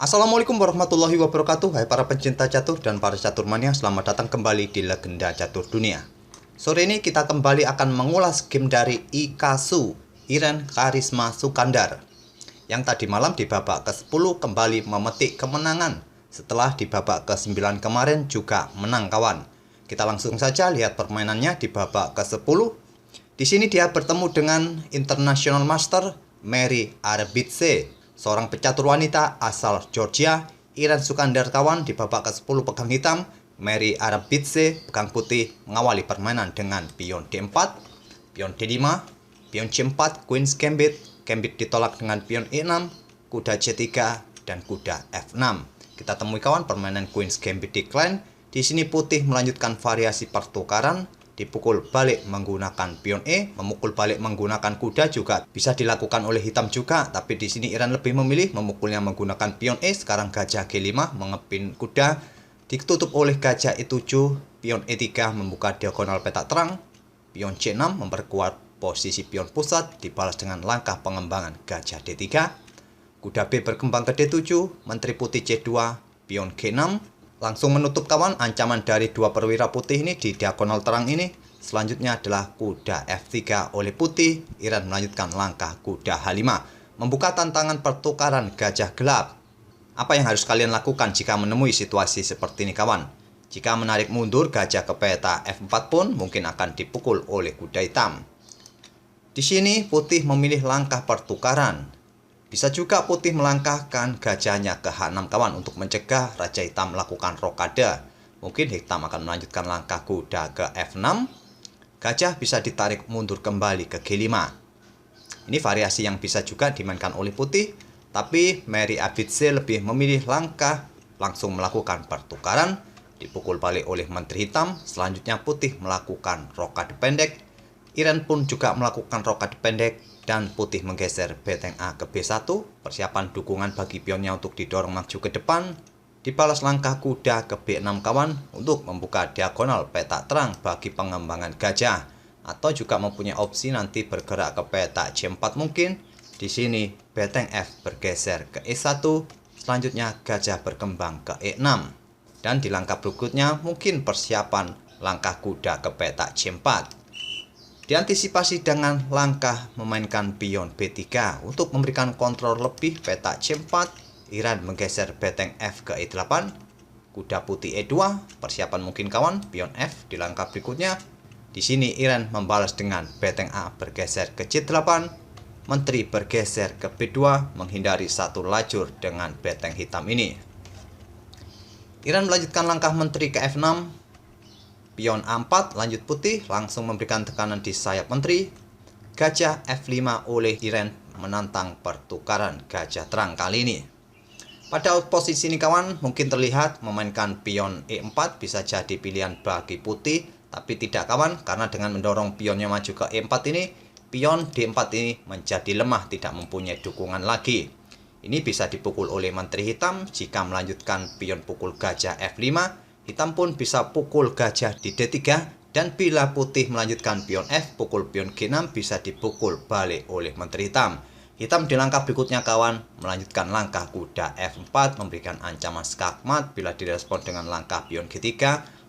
Assalamualaikum warahmatullahi wabarakatuh. Hai para pencinta catur dan para catur mania, selamat datang kembali di Legenda Catur Dunia. Sore ini kita kembali akan mengulas game dari Ikasu, Iren Karisma Sukandar, yang tadi malam di babak ke-10 kembali memetik kemenangan setelah di babak ke-9 kemarin juga menang kawan. Kita langsung saja lihat permainannya di babak ke-10. Di sini dia bertemu dengan International Master Mary Arbitse, seorang pecatur wanita asal Georgia. Iren Sukandar kawan di babak ke-10 pegang hitam, Mary Arbitse pegang putih mengawali permainan dengan pion D4, pion D5, pion C4, Queen's Gambit. Gambit ditolak dengan pion E6, kuda C3, dan kuda F6. Kita temui kawan permainan Queen's Gambit decline. Di sini putih melanjutkan variasi pertukaran, dipukul balik menggunakan pion E, memukul balik menggunakan kuda juga bisa dilakukan oleh hitam juga, tapi di sini Iren lebih memilih memukulnya menggunakan pion E. Sekarang gajah G5 mengepin kuda, ditutup oleh gajah E7, pion E3 membuka diagonal petak terang, pion C6 memperkuat posisi pion pusat, dibalas dengan langkah pengembangan gajah D3, kuda B berkembang ke D7, menteri putih C2, pion G6, langsung menutup kawan ancaman dari dua perwira putih ini di diagonal terang ini. Selanjutnya adalah kuda F3 oleh putih. Iren melanjutkan langkah kuda H5, membuka tantangan pertukaran gajah gelap. Apa yang harus kalian lakukan jika menemui situasi seperti ini kawan? Jika menarik mundur gajah ke peta F4 pun mungkin akan dipukul oleh kuda hitam. Di sini putih memilih langkah pertukaran. Bisa juga putih melangkahkan gajahnya ke H6 kawan untuk mencegah raja hitam melakukan rokade. Mungkin hitam akan melanjutkan langkah kuda ke F6. Gajah bisa ditarik mundur kembali ke G5. Ini variasi yang bisa juga dimainkan oleh putih, tapi Mary Arbitse lebih memilih langkah langsung melakukan pertukaran, dipukul balik oleh menteri hitam. Selanjutnya putih melakukan rokade pendek. Iren pun juga melakukan rokade pendek dan putih menggeser beteng A ke B1, persiapan dukungan bagi pionnya untuk didorong maju ke depan. Dibalas langkah kuda ke B6 kawan untuk membuka diagonal petak terang bagi pengembangan gajah, atau juga mempunyai opsi nanti bergerak ke petak C4 mungkin. Di sini beteng F bergeser ke E1, selanjutnya gajah berkembang ke E6, dan di langkah berikutnya mungkin persiapan langkah kuda ke petak C4. Diantisipasi dengan langkah memainkan pion B3 untuk memberikan kontrol lebih petak C4. Iren menggeser beteng F ke E8, kuda putih E2, persiapan mungkin kawan pion F di langkah berikutnya. Di sini Iren membalas dengan beteng A bergeser ke C8, menteri bergeser ke B2 menghindari satu lajur dengan beteng hitam ini. Iren melanjutkan langkah menteri ke F6, pion A4 lanjut putih langsung memberikan tekanan di sayap menteri. Gajah F5 oleh Iren menantang pertukaran gajah terang kali ini. Pada posisi ini kawan mungkin terlihat memainkan pion E4 bisa jadi pilihan bagi putih, tapi tidak kawan, karena dengan mendorong pionnya maju ke E4 ini, pion D4 ini menjadi lemah, tidak mempunyai dukungan lagi. Ini bisa dipukul oleh menteri hitam jika melanjutkan pion pukul gajah F5. Hitam pun bisa pukul gajah di D3, dan bila putih melanjutkan pion F, pukul pion G6 bisa dipukul balik oleh menteri hitam. Hitam di langkah berikutnya kawan melanjutkan langkah kuda F4 memberikan ancaman skakmat. Bila direspon dengan langkah pion G3,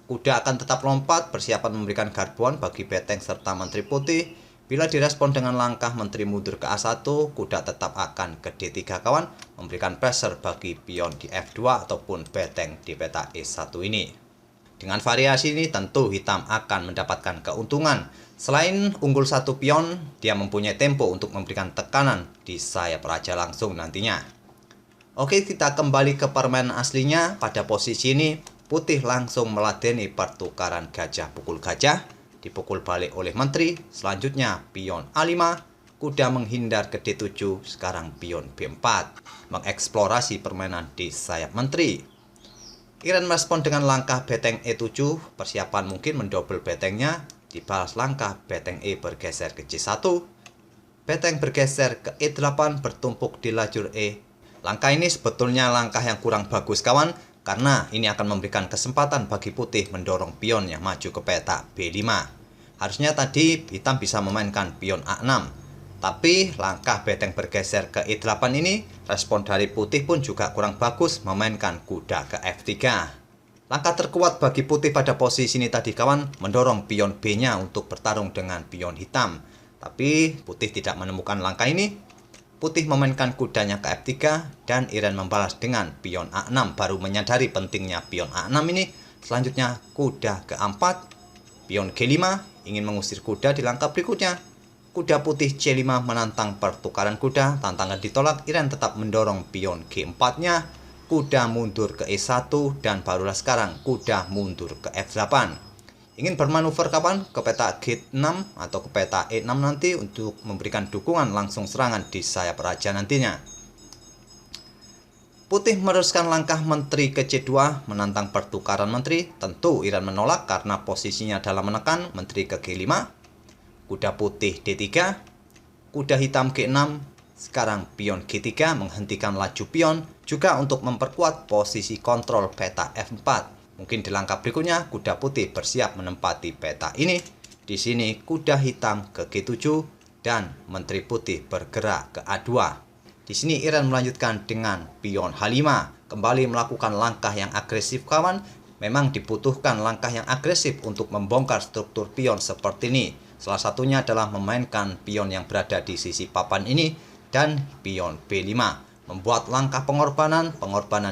kuda akan tetap lompat persiapan memberikan garbuan bagi beteng serta menteri putih. Bila direspon dengan langkah menteri mundur ke A1, kuda tetap akan ke D3 kawan, memberikan pressure bagi pion di F2 ataupun beteng di peta E1 ini. Dengan variasi ini tentu hitam akan mendapatkan keuntungan. Selain unggul satu pion, dia mempunyai tempo untuk memberikan tekanan di sayap raja langsung nantinya. Oke, kita kembali ke permainan aslinya. Pada posisi ini, putih langsung meladeni pertukaran gajah pukul gajah, dipukul balik oleh menteri. Selanjutnya pion A5, kuda menghindar ke D7, sekarang pion B4 mengeksplorasi permainan di sayap menteri. Iren merespon dengan langkah beteng E7, persiapan mungkin mendobel betengnya. Dibalas langkah beteng E bergeser ke C1, beteng bergeser ke E8 bertumpuk di lajur E. Langkah ini sebetulnya langkah yang kurang bagus kawan, karena ini akan memberikan kesempatan bagi putih mendorong pion yang maju ke peta B5. Harusnya tadi hitam bisa memainkan pion A6. Tapi langkah beteng bergeser ke E8 ini, respon dari putih pun juga kurang bagus memainkan kuda ke F3. Langkah terkuat bagi putih pada posisi ini tadi kawan, mendorong pion B-nya untuk bertarung dengan pion hitam. Tapi putih tidak menemukan langkah ini. Putih memainkan kudanya ke F3 dan Iren membalas dengan pion A6, baru menyadari pentingnya pion A6 ini. Selanjutnya kuda ke 4, pion G5 ingin mengusir kuda di langkah berikutnya. Kuda putih C5 menantang pertukaran kuda, tantangan ditolak, Iren tetap mendorong pion G4-nya, kuda mundur ke E1 dan barulah sekarang kuda mundur ke F8. Ingin bermanuver kapan? Ke peta G6 atau ke peta E6 nanti untuk memberikan dukungan langsung serangan di sayap raja nantinya. Putih meneruskan langkah menteri ke C2 menantang pertukaran menteri, tentu Iren menolak karena posisinya adalah menekan menteri ke G5. Kuda putih D3, kuda hitam G6, sekarang pion G3 menghentikan laju pion, juga untuk memperkuat posisi kontrol peta F4. Mungkin di langkah berikutnya kuda putih bersiap menempati peta ini. Di sini kuda hitam ke G7 dan menteri putih bergerak ke A2. Di sini Iren melanjutkan dengan pion H5, kembali melakukan langkah yang agresif kawan. Memang dibutuhkan langkah yang agresif untuk membongkar struktur pion seperti ini. Salah satunya adalah memainkan pion yang berada di sisi papan ini dan pion B5. Membuat langkah pengorbanan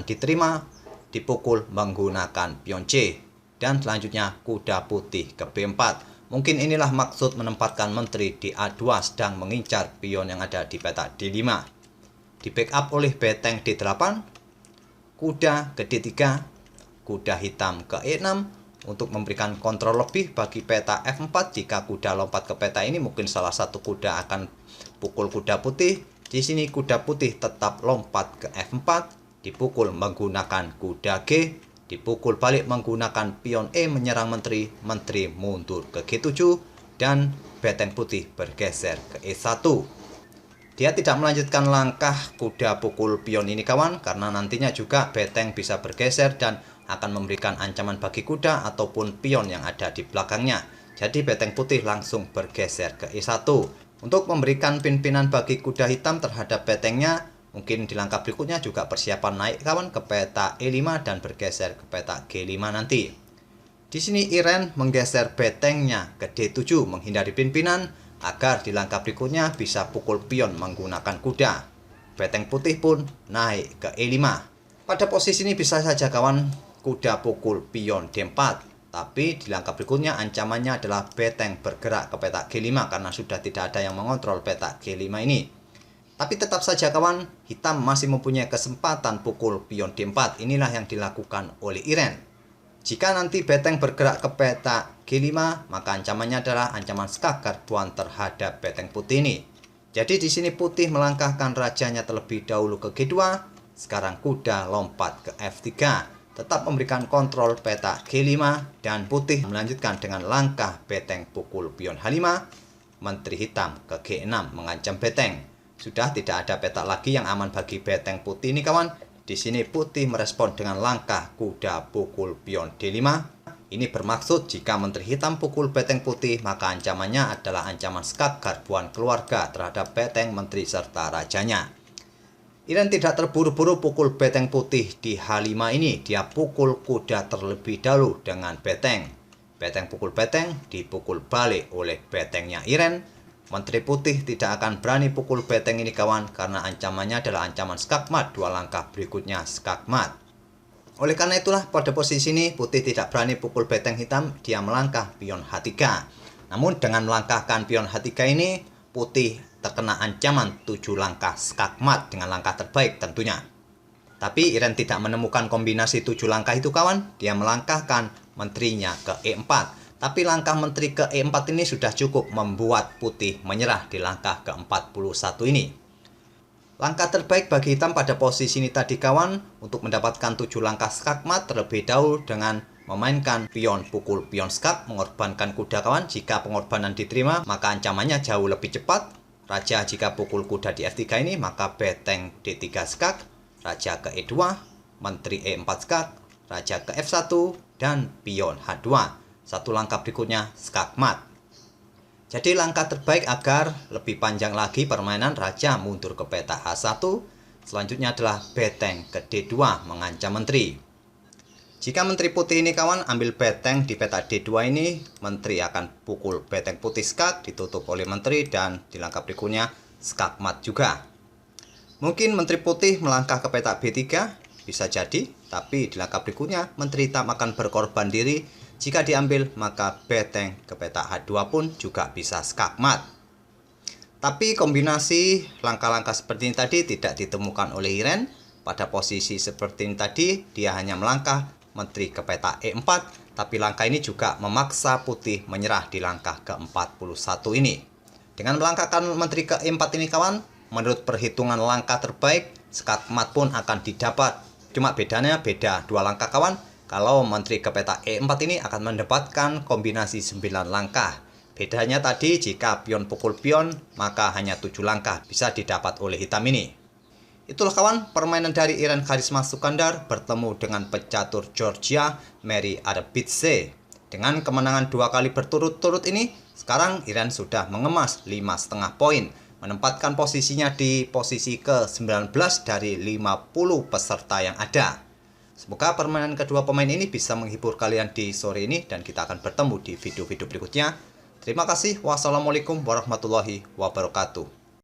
diterima, dipukul menggunakan pion C. Dan selanjutnya kuda putih ke B4. Mungkin inilah maksud menempatkan menteri di A2 sedang mengincar pion yang ada di peta D5. Di backup oleh beteng D8, kuda ke D3, kuda hitam ke E6, untuk memberikan kontrol lebih bagi peta F4. Jika kuda lompat ke peta ini, mungkin salah satu kuda akan pukul kuda putih. Di sini kuda putih tetap lompat ke F4, dipukul menggunakan kuda G, dipukul balik menggunakan pion E menyerang menteri, menteri mundur ke G7 dan beteng putih bergeser ke E1. Dia tidak melanjutkan langkah kuda pukul pion ini kawan, karena nantinya juga beteng bisa bergeser dan akan memberikan ancaman bagi kuda ataupun pion yang ada di belakangnya. Jadi beteng putih langsung bergeser ke E1 untuk memberikan pimpinan bagi kuda hitam terhadap betengnya. Mungkin di langkah berikutnya juga persiapan naik kawan ke peta E5 dan bergeser ke peta G5 nanti. Di sini Iren menggeser betengnya ke D7 menghindari pimpinan agar di langkah berikutnya bisa pukul pion menggunakan kuda. Beteng putih pun naik ke E5. Pada posisi ini bisa saja kawan kuda pukul pion D4, tapi di langkah berikutnya ancamannya adalah beteng bergerak ke peta G5 karena sudah tidak ada yang mengontrol peta G5 ini. Tapi tetap saja kawan, hitam masih mempunyai kesempatan pukul pion D4. Inilah yang dilakukan oleh Iren. Jika nanti beteng bergerak ke peta G5, maka ancamannya adalah ancaman skak garbuan terhadap beteng putih ini. Jadi di sini putih melangkahkan rajanya terlebih dahulu ke G2, sekarang kuda lompat ke F3. Tetap memberikan kontrol peta G5 dan putih melanjutkan dengan langkah beteng pukul pion H5, menteri hitam ke G6 mengancam beteng. Sudah tidak ada peta lagi yang aman bagi beteng putih ini kawan. Di sini putih merespon dengan langkah kuda pukul pion D5. Ini bermaksud jika menteri hitam pukul beteng putih, maka ancamannya adalah ancaman skak garbuan keluarga terhadap beteng, menteri serta rajanya. Iren tidak terburu-buru pukul beteng putih di H5 ini. Dia pukul kuda terlebih dahulu dengan beteng. Beteng pukul beteng dipukul balik oleh betengnya Iren. Menteri putih tidak akan berani pukul beteng ini kawan, karena ancamannya adalah ancaman skakmat. Dua langkah berikutnya skakmat. Oleh karena itulah pada posisi ini putih tidak berani pukul beteng hitam. Dia melangkah pion H3. Namun dengan melangkahkan pion H3 ini, putih terkena ancaman 7 langkah skakmat dengan langkah terbaik tentunya. Tapi Iren tidak menemukan kombinasi 7 langkah itu kawan. Dia melangkahkan menterinya ke E4. Tapi langkah menteri ke E4 ini sudah cukup membuat putih menyerah di langkah ke-41 ini. Langkah terbaik bagi hitam pada posisi ini tadi kawan, untuk mendapatkan 7 langkah skakmat terlebih dahulu dengan memainkan pion pukul pion skak, mengorbankan kuda kawan. Jika pengorbanan diterima, maka ancamannya jauh lebih cepat. Raja jika pukul kuda di F3 ini, maka beteng D3 skak, raja ke E2, menteri E4 skak, raja ke F1, dan pion H2. Satu langkah berikutnya skakmat. Jadi langkah terbaik agar lebih panjang lagi permainan raja mundur ke peta H1. Selanjutnya adalah beteng ke D2 mengancam menteri. Jika menteri putih ini kawan ambil beteng di peta D2 ini, menteri akan pukul beteng putih skak, ditutup oleh menteri, dan di langkah berikutnya skak mat juga. Mungkin menteri putih melangkah ke peta B3, bisa jadi, tapi di langkah berikutnya menteri hitam akan berkorban diri. Jika diambil, maka beteng ke peta H2 pun juga bisa skak mat. Tapi kombinasi langkah-langkah seperti ini tadi tidak ditemukan oleh Iren. Pada posisi seperti ini tadi, dia hanya melangkah menteri ke peta E4, tapi langkah ini juga memaksa putih menyerah di langkah ke-41 ini. Dengan melangkahkan menteri ke E4 ini kawan, menurut perhitungan langkah terbaik, skak mat pun akan didapat. Cuma bedanya beda 2 langkah kawan. Kalau menteri ke peta E4 ini akan mendapatkan kombinasi 9 langkah. Bedanya tadi jika pion pukul pion, maka hanya 7 langkah bisa didapat oleh hitam ini. Itulah kawan permainan dari Iren Karisma Sukandar bertemu dengan pecatur Georgia Mary Arbitze. Dengan kemenangan 2 kali berturut-turut ini, sekarang Iren sudah mengemas 5,5 poin, menempatkan posisinya di posisi ke-19 dari 50 peserta yang ada. Semoga permainan kedua pemain ini bisa menghibur kalian di sore ini, dan kita akan bertemu di video-video berikutnya. Terima kasih. Wassalamualaikum warahmatullahi wabarakatuh.